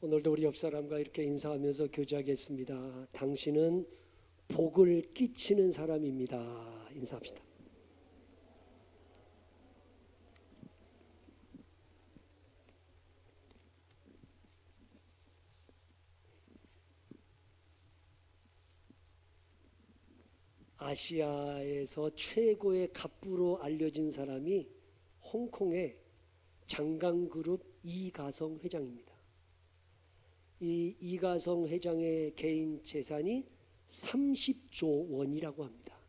오늘도 우리 옆 사람과 이렇게 인사하면서 교제하겠습니다. 당신은 복을 끼치는 사람입니다. 인사합시다. 아시아에서 최고의 갑부로 알려진 사람이 홍콩의 장강그룹 이가성 회장입니다. 이 이가성 회장의 개인 재산이 30조 원이라고 합니다.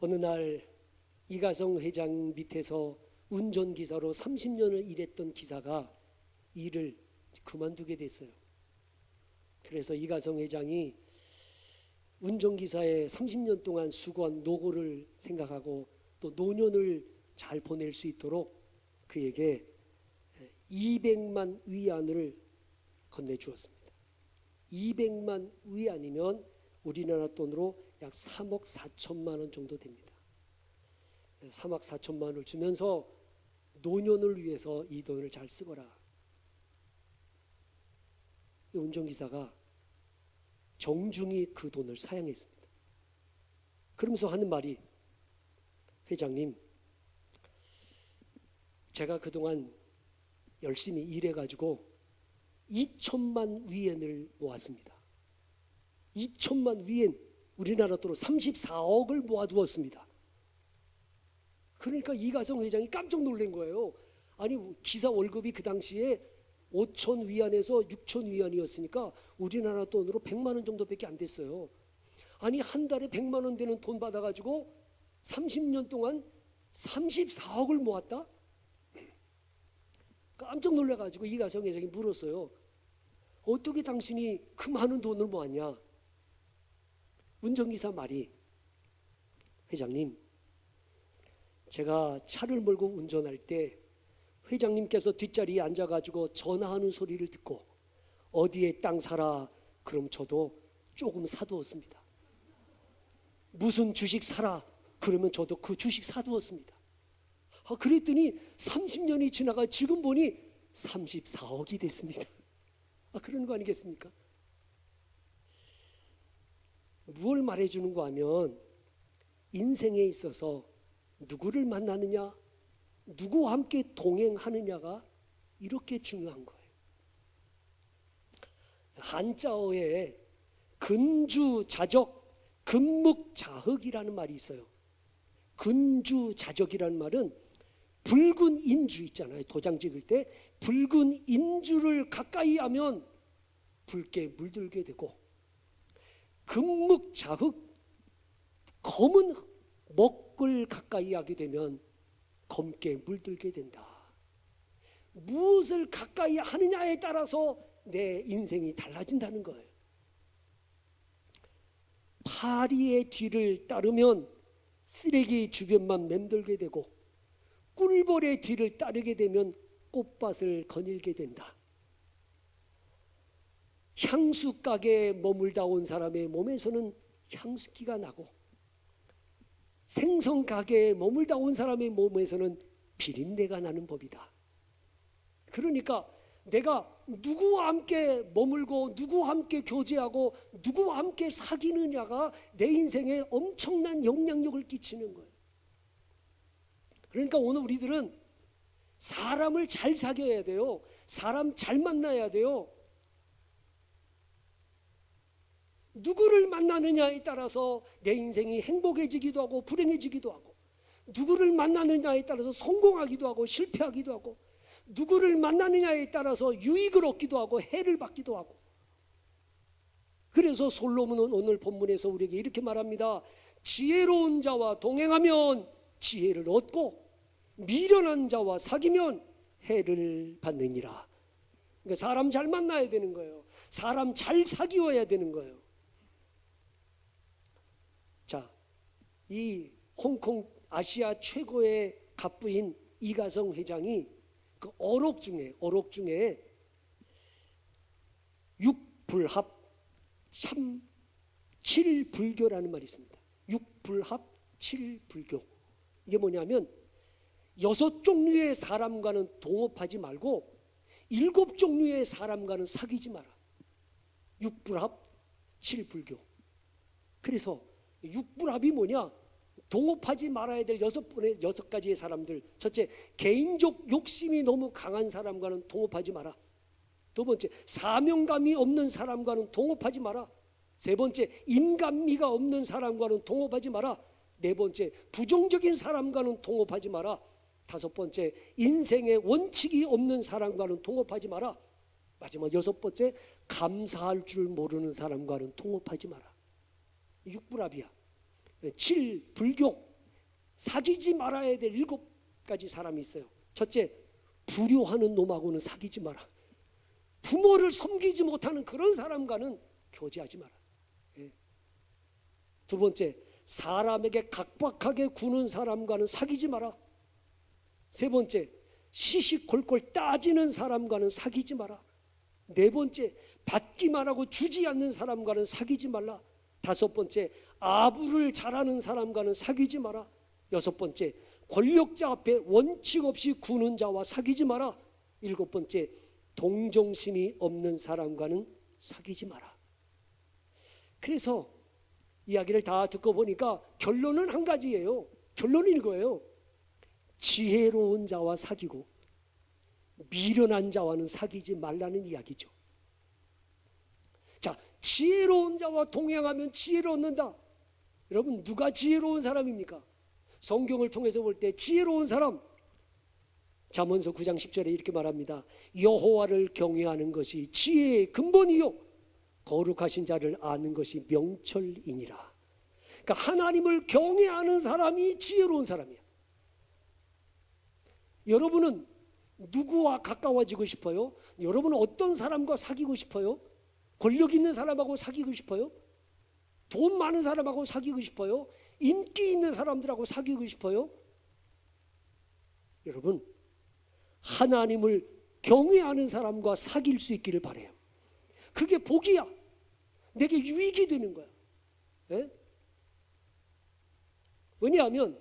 어느 날 이가성 회장 밑에서 운전기사로 30년을 일했던 기사가 일을 그만두게 됐어요. 그래서 이가성 회장이 운전기사의 30년 동안 수고한 노고를 생각하고 또 노년을 잘 보낼 수 있도록 그에게 200만 위안을 건네주었습니다. 200만 위안이면 우리나라 돈으로 약 3억 4천만 원 정도 됩니다. 3억 4천만 원을 주면서 노년을 위해서 이 돈을 잘 쓰거라. 이 운전기사가 정중히 그 돈을 사양했습니다. 그러면서 하는 말이, 회장님, 제가 그동안 열심히 일해가지고 2천만 위엔을 모았습니다. 2천만 위엔, 우리나라 돈으로 34억을 모아두었습니다. 그러니까 이가성 회장이 깜짝 놀란 거예요. 아니, 기사 월급이 그 당시에 5천 위안에서 6천 위안이었으니까 우리나라 돈으로 100만 원 정도밖에 안 됐어요. 아니, 한 달에 100만 원 되는 돈 받아가지고 30년 동안 34억을 모았다? 깜짝 놀라가지고 이가성 회장이 물었어요. 어떻게 당신이 그 많은 돈을 모았냐? 운전기사 말이, 회장님, 제가 차를 몰고 운전할 때 회장님께서 뒷자리에 앉아가지고 전화하는 소리를 듣고 어디에 땅 사라 그럼 저도 조금 사두었습니다. 무슨 주식 사라 그러면 저도 그 주식 사두었습니다. 그랬더니 30년이 지나가 지금 보니 34억이 됐습니다. 그런 거 아니겠습니까? 무엇을 말해주는가 하면 인생에 있어서 누구를 만나느냐, 누구와 함께 동행하느냐가 이렇게 중요한 거예요. 한자어에 근주자적, 근묵자흑이라는 말이 있어요. 근주자적이라는 말은 붉은 인주 있잖아요. 도장 찍을 때 붉은 인주를 가까이 하면 붉게 물들게 되고, 금묵자흑, 검은 먹을 가까이 하게 되면 검게 물들게 된다. 무엇을 가까이 하느냐에 따라서 내 인생이 달라진다는 거예요. 파리의 뒤를 따르면 쓰레기 주변만 맴돌게 되고, 꿀벌의 뒤를 따르게 되면 꽃밭을 거닐게 된다. 향수 가게에 머물다 온 사람의 몸에서는 향수기가 나고, 생선 가게에 머물다 온 사람의 몸에서는 비린내가 나는 법이다. 그러니까 내가 누구와 함께 머물고 누구와 함께 교제하고 누구와 함께 사귀느냐가 내 인생에 엄청난 영향력을 끼치는 거예요. 그러니까 오늘 우리들은 사람을 잘 사귀어야 돼요. 사람 잘 만나야 돼요. 누구를 만나느냐에 따라서 내 인생이 행복해지기도 하고 불행해지기도 하고, 누구를 만나느냐에 따라서 성공하기도 하고 실패하기도 하고, 누구를 만나느냐에 따라서 유익을 얻기도 하고 해를 받기도 하고. 그래서 솔로몬은 오늘 본문에서 우리에게 이렇게 말합니다. 지혜로운 자와 동행하면 지혜를 얻고 미련한 자와 사귀면 해를 받느니라. 그러니까 사람 잘 만나야 되는 거예요. 사람 잘 사귀어야 되는 거예요. 자, 이 홍콩 아시아 최고의 갑부인 이가성 회장이 그 어록 중에 육불합 참 7불교라는 말이 있습니다. 육불합 7불교. 이게 뭐냐면 6종류의 사람과는 동업하지 말고 7종류의 사람과는 사귀지 마라. 6불합, 7불교. 그래서 6불합이 뭐냐? 동업하지 말아야 될 6가지의 사람들. 첫째, 개인적 욕심이 너무 강한 사람과는 동업하지 마라. 두 번째, 사명감이 없는 사람과는 동업하지 마라. 세 번째, 인간미가 없는 사람과는 동업하지 마라. 네 번째, 부정적인 사람과는 동업하지 마라. 다섯 번째, 인생에 원칙이 없는 사람과는 동업하지 마라. 마지막 여섯 번째, 감사할 줄 모르는 사람과는 동업하지 마라. 6불합이야. 7불교, 사귀지 말아야 될 7가지 사람이 있어요. 첫째, 불효하는 놈하고는 사귀지 마라. 부모를 섬기지 못하는 그런 사람과는 교제하지 마라. 두 번째, 사람에게 각박하게 구는 사람과는 사귀지 마라. 세 번째, 시시콜콜 따지는 사람과는 사귀지 마라. 네 번째, 받기만 하고 주지 않는 사람과는 사귀지 말라. 다섯 번째, 아부를 잘하는 사람과는 사귀지 마라. 여섯 번째, 권력자 앞에 원칙 없이 구는 자와 사귀지 마라. 일곱 번째, 동정심이 없는 사람과는 사귀지 마라. 그래서 이야기를 다 듣고 보니까 결론은 한 가지예요. 결론은 이거예요. 지혜로운 자와 사귀고 미련한 자와는 사귀지 말라는 이야기죠. 자, 지혜로운 자와 동행하면 지혜를 얻는다. 여러분, 누가 지혜로운 사람입니까? 성경을 통해서 볼 때 지혜로운 사람, 잠언서 9장 10절에 이렇게 말합니다. 여호와를 경외하는 것이 지혜의 근본이요 거룩하신 자를 아는 것이 명철이니라. 그러니까 하나님을 경외하는 사람이 지혜로운 사람이야. 여러분은 누구와 가까워지고 싶어요? 여러분은 어떤 사람과 사귀고 싶어요? 권력 있는 사람하고 사귀고 싶어요? 돈 많은 사람하고 사귀고 싶어요? 인기 있는 사람들하고 사귀고 싶어요? 여러분, 하나님을 경외하는 사람과 사귈 수 있기를 바라요. 그게 복이야. 내게 유익이 되는 거야. 예? 왜냐하면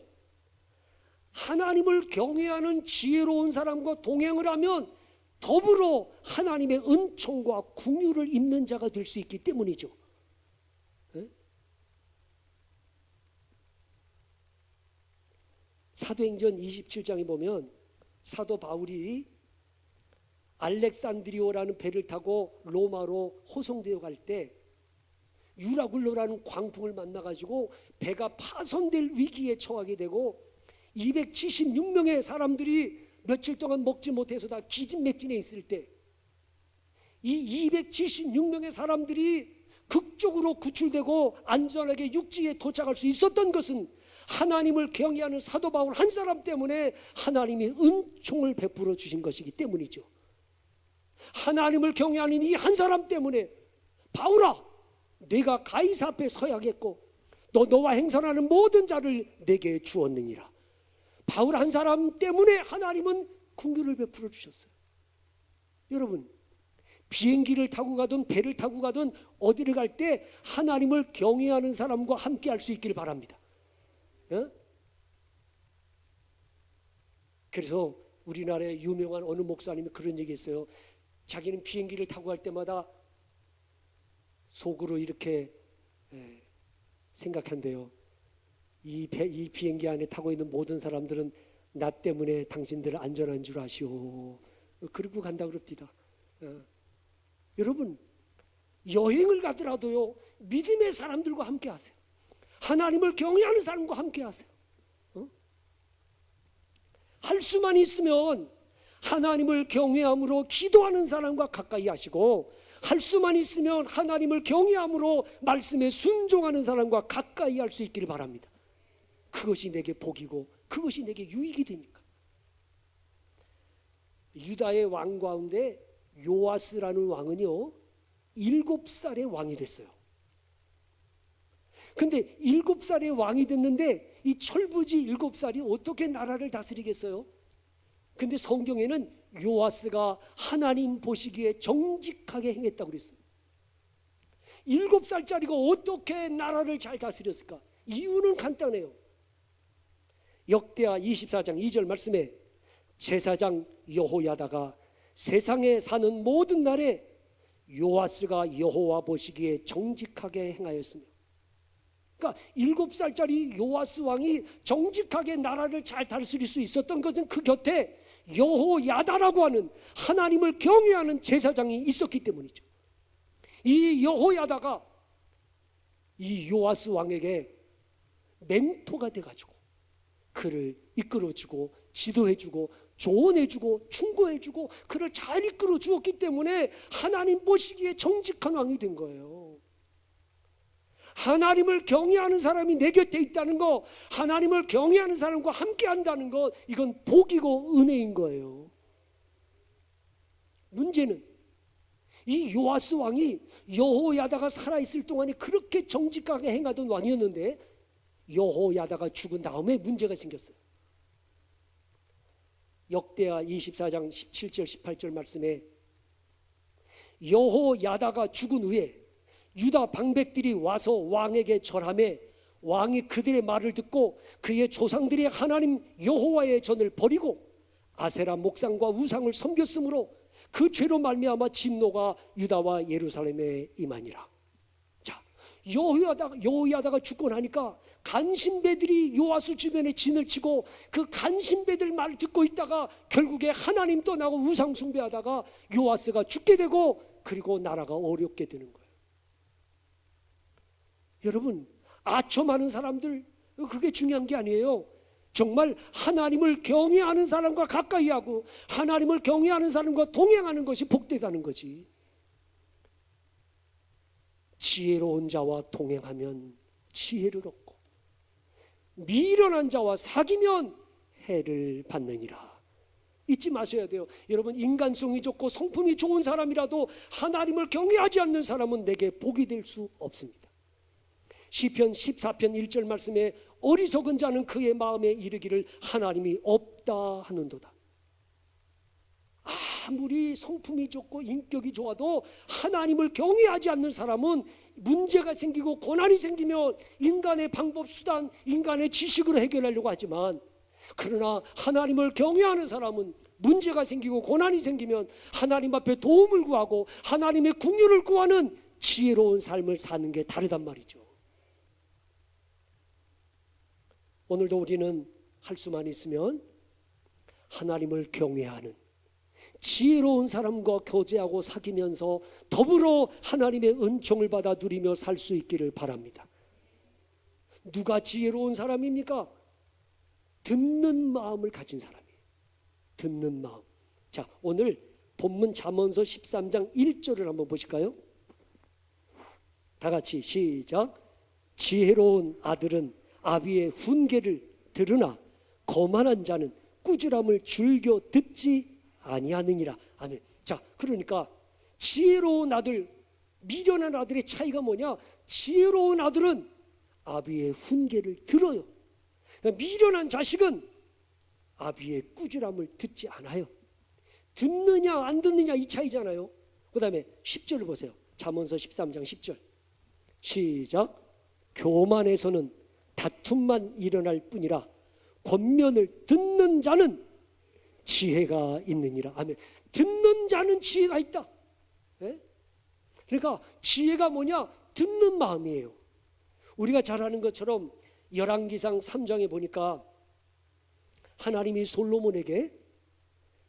하나님을 경외하는 지혜로운 사람과 동행을 하면 더불어 하나님의 은총과 긍휼을 입는 자가 될 수 있기 때문이죠. 예? 사도행전 27장에 보면 사도 바울이 알렉산드리오라는 배를 타고 로마로 호송되어 갈 때 유라굴로라는 광풍을 만나가지고 배가 파손될 위기에 처하게 되고 276명의 사람들이 며칠 동안 먹지 못해서 다 기진맥진해 있을 때 이 276명의 사람들이 극적으로 구출되고 안전하게 육지에 도착할 수 있었던 것은 하나님을 경외하는 사도 바울 한 사람 때문에 하나님이 은총을 베풀어 주신 것이기 때문이죠. 하나님을 경외하는 이 한 사람 때문에 바울아, 내가 가이사 앞에 서야겠고 너와 행선하는 모든 자를 내게 주었느니라. 바울 한 사람 때문에 하나님은 긍휼을 베풀어 주셨어요. 여러분, 비행기를 타고 가든 배를 타고 가든 어디를 갈 때 하나님을 경외하는 사람과 함께 할 수 있기를 바랍니다. 그래서 우리나라의 유명한 어느 목사님이 그런 얘기 했어요. 자기는 비행기를 타고 갈 때마다 속으로 이렇게 생각한대요. 이 비행기 안에 타고 있는 모든 사람들은 나 때문에 당신들을 안전한 줄 아시오. 그러고 간다 그럽니다. 여러분, 여행을 가더라도요, 믿음의 사람들과 함께 하세요. 하나님을 경외하는 사람과 함께 하세요. 할 수만 있으면 하나님을 경외함으로 기도하는 사람과 가까이 하시고, 할 수만 있으면 하나님을 경외함으로 말씀에 순종하는 사람과 가까이 할 수 있기를 바랍니다. 그것이 내게 복이고 그것이 내게 유익이 되니까. 유다의 왕 가운데 요아스라는 왕은요 7살의 왕이 됐어요. 근데 7살의 왕이 됐는데 이 철부지 7살이 어떻게 나라를 다스리겠어요? 근데 성경에는 요아스가 하나님 보시기에 정직하게 행했다고 그랬어요. 7살짜리가 어떻게 나라를 잘 다스렸을까? 이유는 간단해요. 역대하 24장 2절 말씀에 제사장 여호야다가 세상에 사는 모든 날에 요아스가 여호와 보시기에 정직하게 행하였으며, 그러니까 7살짜리 요아스 왕이 정직하게 나라를 잘 다스릴 수 있었던 것은 그 곁에 여호야다라고 하는 하나님을 경외하는 제사장이 있었기 때문이죠. 이 여호야다가 이 요아스 왕에게 멘토가 돼가지고 그를 이끌어주고 지도해주고 조언해주고 충고해주고 그를 잘 이끌어 주었기 때문에 하나님 보시기에 정직한 왕이 된 거예요. 하나님을 경외하는 사람이 내 곁에 있다는 거, 하나님을 경외하는 사람과 함께 한다는 것, 이건 복이고 은혜인 거예요. 문제는 이 요아스 왕이 여호야다가 살아있을 동안에 그렇게 정직하게 행하던 왕이었는데 여호야다가 죽은 다음에 문제가 생겼어요. 역대하 24장 17절 18절 말씀에 여호야다가 죽은 후에 유다 방백들이 와서 왕에게 절하매 왕이 그들의 말을 듣고 그의 조상들의 하나님 여호와의 전을 버리고 아세라 목상과 우상을 섬겼으므로 그 죄로 말미암아 진노가 유다와 예루살렘에 임하니라. 자, 여호야다가 죽고 나니까 간신배들이 요아스 주변에 진을 치고 그 간신배들 말 듣고 있다가 결국에 하나님 떠나고 우상 숭배하다가 요아스가 죽게 되고 그리고 나라가 어렵게 되는 거예요. 여러분, 아첨하는 사람들 그게 중요한 게 아니에요. 정말 하나님을 경외하는 사람과 가까이 하고 하나님을 경외하는 사람과 동행하는 것이 복되다는 거지. 지혜로운 자와 동행하면 지혜를 얻고 미련한 자와 사귀면 해를 받느니라. 잊지 마셔야 돼요. 여러분, 인간성이 좋고 성품이 좋은 사람이라도 하나님을 경외하지 않는 사람은 내게 복이 될 수 없습니다. 시편 14편 1절 말씀에 어리석은 자는 그의 마음에 이르기를 하나님이 없다 하는도다. 아무리 성품이 좋고 인격이 좋아도 하나님을 경외하지 않는 사람은 문제가 생기고 고난이 생기면 인간의 방법, 수단, 인간의 지식으로 해결하려고 하지만, 그러나 하나님을 경외하는 사람은 문제가 생기고 고난이 생기면 하나님 앞에 도움을 구하고 하나님의 긍휼을 구하는 지혜로운 삶을 사는 게 다르단 말이죠. 오늘도 우리는 할 수만 있으면 하나님을 경외하는 지혜로운 사람과 교제하고 사귀면서 더불어 하나님의 은총을 받아 누리며 살 수 있기를 바랍니다. 누가 지혜로운 사람입니까? 듣는 마음을 가진 사람이에요. 듣는 마음. 자, 오늘 본문 잠언서 13장 1절을 한번 보실까요? 다 같이 시작. 지혜로운 아들은 아비의 훈계를 들으나 거만한 자는 꾸지람을 즐겨 듣지 아니하느니라. 아멘. 자, 그러니까 지혜로운 아들, 미련한 아들의 차이가 뭐냐? 지혜로운 아들은 아비의 훈계를 들어요. 미련한 자식은 아비의 꾸지람을 듣지 않아요. 듣느냐 안 듣느냐 이 차이잖아요. 그 다음에 10절을 보세요. 잠언서 13장 10절 시작. 교만에서는 다툼만 일어날 뿐이라 권면을 듣는 자는 지혜가 있느니라. 아멘. 듣는 자는 지혜가 있다. 네? 그러니까 지혜가 뭐냐? 듣는 마음이에요. 우리가 잘 아는 것처럼 열왕기상 3장에 보니까 하나님이 솔로몬에게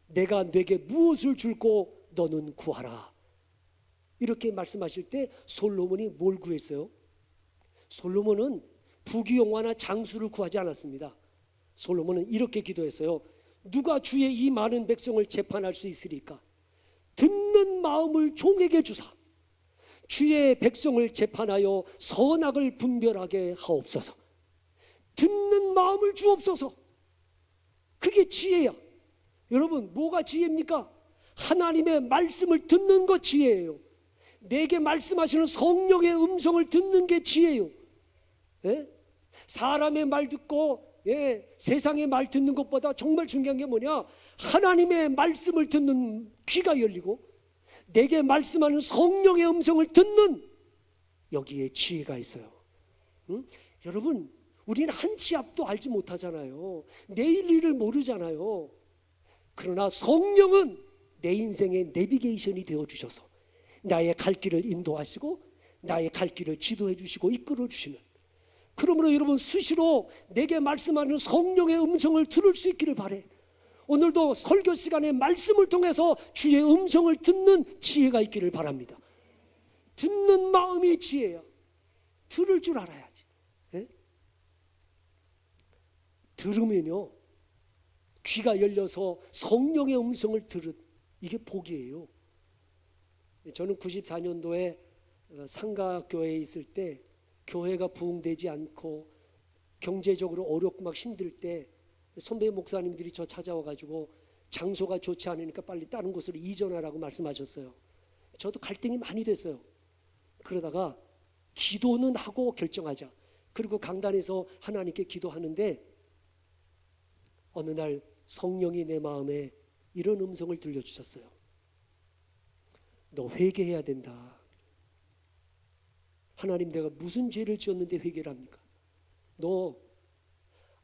내가 네게 무엇을 줄고 너는 구하라 이렇게 말씀하실 때 솔로몬이 뭘 구했어요? 솔로몬은 부귀영화나 장수를 구하지 않았습니다. 솔로몬은 이렇게 기도했어요. 누가 주의 이 많은 백성을 재판할 수 있으리까? 듣는 마음을 종에게 주사 주의 백성을 재판하여 선악을 분별하게 하옵소서. 듣는 마음을 주옵소서. 그게 지혜야. 여러분, 뭐가 지혜입니까? 하나님의 말씀을 듣는 것 지혜예요. 내게 말씀하시는 성령의 음성을 듣는 게 지혜예요. 예? 사람의 말 듣고 세상의 말 듣는 것보다 정말 중요한 게 뭐냐? 하나님의 말씀을 듣는 귀가 열리고 내게 말씀하는 성령의 음성을 듣는 여기에 지혜가 있어요. 응? 여러분, 우리는 한 치 앞도 알지 못하잖아요. 내일 일을 모르잖아요. 그러나 성령은 내 인생의 내비게이션이 되어주셔서 나의 갈 길을 인도하시고 나의 갈 길을 지도해 주시고 이끌어 주시는, 그러므로 여러분 수시로 내게 말씀하는 성령의 음성을 들을 수 있기를 바래. 오늘도 설교 시간에 말씀을 통해서 주의 음성을 듣는 지혜가 있기를 바랍니다. 듣는 마음이 지혜야. 들을 줄 알아야지. 예? 들으면요, 귀가 열려서 성령의 음성을 들은, 이게 복이에요. 저는 94년도에 상가교회에 있을 때 교회가 부흥되지 않고 경제적으로 어렵고 막 힘들 때 선배 목사님들이 저 찾아와가지고 장소가 좋지 않으니까 빨리 다른 곳으로 이전하라고 말씀하셨어요. 저도 갈등이 많이 됐어요. 그러다가 기도는 하고 결정하자. 그리고 강단에서 하나님께 기도하는데 어느 날 성령이 내 마음에 이런 음성을 들려주셨어요. 너 회개해야 된다. 하나님, 내가 무슨 죄를 지었는데 회개를 합니까? 너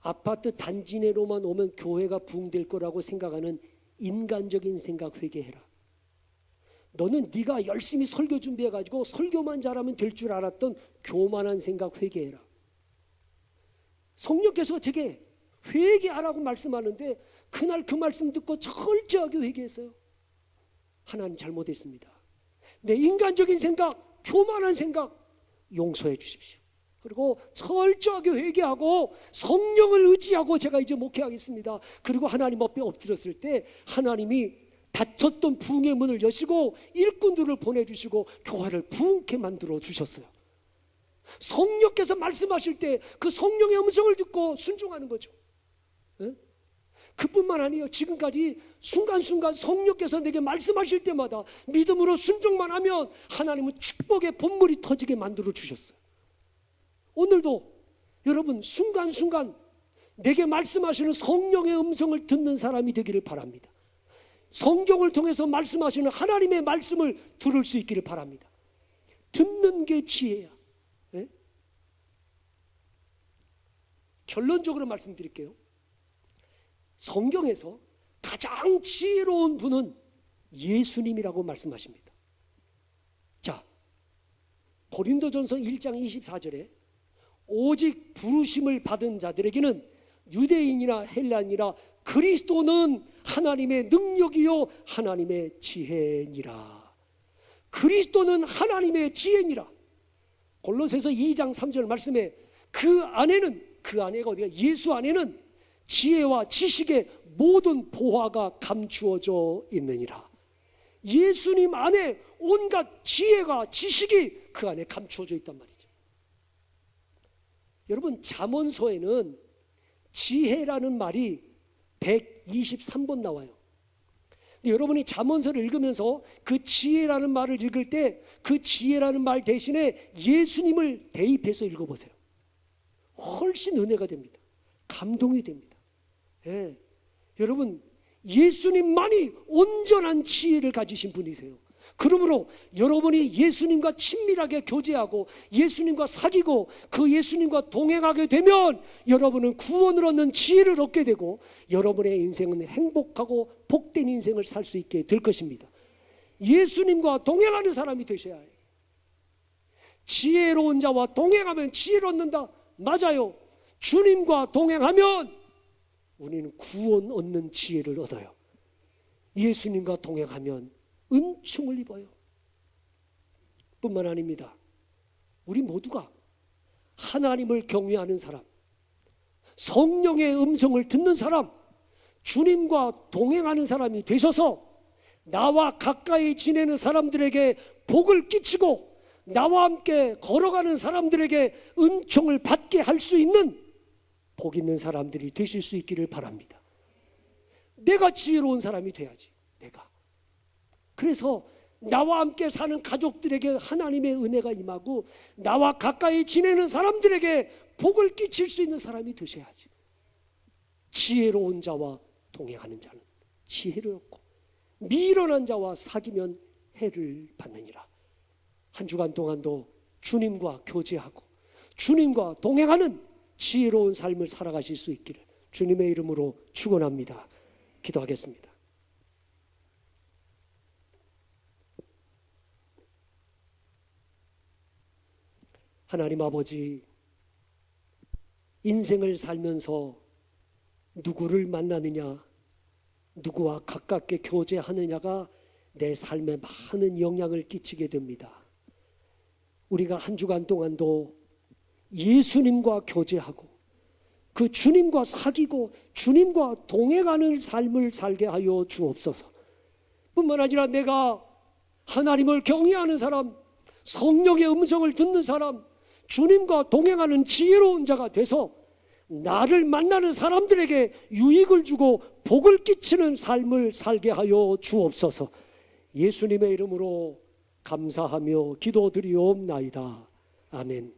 아파트 단지 내로만 오면 교회가 부흥될 거라고 생각하는 인간적인 생각 회개해라. 너는 네가 열심히 설교 준비해가지고 설교만 잘하면 될 줄 알았던 교만한 생각 회개해라. 성령께서 제게 회개하라고 말씀하는데 그날 그 말씀 듣고 철저하게 회개했어요. 하나님, 잘못했습니다. 내 인간적인 생각, 교만한 생각 용서해 주십시오. 그리고 철저하게 회개하고 성령을 의지하고 제가 이제 목회하겠습니다. 그리고 하나님 앞에 엎드렸을 때 하나님이 닫혔던 부흥의 문을 여시고 일꾼들을 보내주시고 교회를 부흥케 만들어 주셨어요. 성령께서 말씀하실 때 그 성령의 음성을 듣고 순종하는 거죠. 네? 그뿐만 아니에요. 지금까지 순간순간 성령께서 내게 말씀하실 때마다 믿음으로 순종만 하면 하나님은 축복의 본물이 터지게 만들어 주셨어요. 오늘도 여러분 순간순간 내게 말씀하시는 성령의 음성을 듣는 사람이 되기를 바랍니다. 성경을 통해서 말씀하시는 하나님의 말씀을 들을 수 있기를 바랍니다. 듣는 게 지혜야. 네? 결론적으로 말씀드릴게요. 성경에서 가장 지혜로운 분은 예수님이라고 말씀하십니다. 자, 고린도전서 1장 24절에 오직 부르심을 받은 자들에게는 유대인이나 헬라인이라 그리스도는 하나님의 능력이요 하나님의 지혜니라. 그리스도는 하나님의 지혜니라. 골로새서 2장 3절 말씀에 그 안에가 어디야? 예수 안에는 지혜와 지식의 모든 보화가 감추어져 있느니라. 예수님 안에 온갖 지혜가 지식이 그 안에 감추어져 있단 말이죠. 여러분 잠언서에는 지혜라는 말이 123번 나와요. 근데 여러분이 잠언서를 읽으면서 그 지혜라는 말을 읽을 때 그 지혜라는 말 대신에 예수님을 대입해서 읽어보세요. 훨씬 은혜가 됩니다. 감동이 됩니다. 예. 여러분 예수님만이 온전한 지혜를 가지신 분이세요. 그러므로 여러분이 예수님과 친밀하게 교제하고 예수님과 사귀고 그 예수님과 동행하게 되면 여러분은 구원을 얻는 지혜를 얻게 되고 여러분의 인생은 행복하고 복된 인생을 살 수 있게 될 것입니다. 예수님과 동행하는 사람이 되셔야 해요. 지혜로운 자와 동행하면 지혜를 얻는다. 맞아요. 주님과 동행하면 우리는 구원 얻는 지혜를 얻어요. 예수님과 동행하면 은총을 입어요. 뿐만 아닙니다. 우리 모두가 하나님을 경외하는 사람, 성령의 음성을 듣는 사람, 주님과 동행하는 사람이 되셔서 나와 가까이 지내는 사람들에게 복을 끼치고 나와 함께 걸어가는 사람들에게 은총을 받게 할 수 있는 복 있는 사람들이 되실 수 있기를 바랍니다. 내가 지혜로운 사람이 돼야지. 내가. 그래서 나와 함께 사는 가족들에게 하나님의 은혜가 임하고 나와 가까이 지내는 사람들에게 복을 끼칠 수 있는 사람이 되셔야지. 지혜로운 자와 동행하는 자는 지혜를 얻고 미련한 자와 사귀면 해를 받느니라. 한 주간 동안도 주님과 교제하고 주님과 동행하는 지혜로운 삶을 살아가실 수 있기를 주님의 이름으로 축원합니다. 기도하겠습니다. 하나님 아버지, 인생을 살면서 누구를 만나느냐, 누구와 가깝게 교제하느냐가 내 삶에 많은 영향을 끼치게 됩니다. 우리가 한 주간 동안도 예수님과 교제하고 그 주님과 사귀고 주님과 동행하는 삶을 살게 하여 주옵소서. 뿐만 아니라 내가 하나님을 경외하는 사람, 성령의 음성을 듣는 사람, 주님과 동행하는 지혜로운 자가 돼서 나를 만나는 사람들에게 유익을 주고 복을 끼치는 삶을 살게 하여 주옵소서. 예수님의 이름으로 감사하며 기도드리옵나이다. 아멘.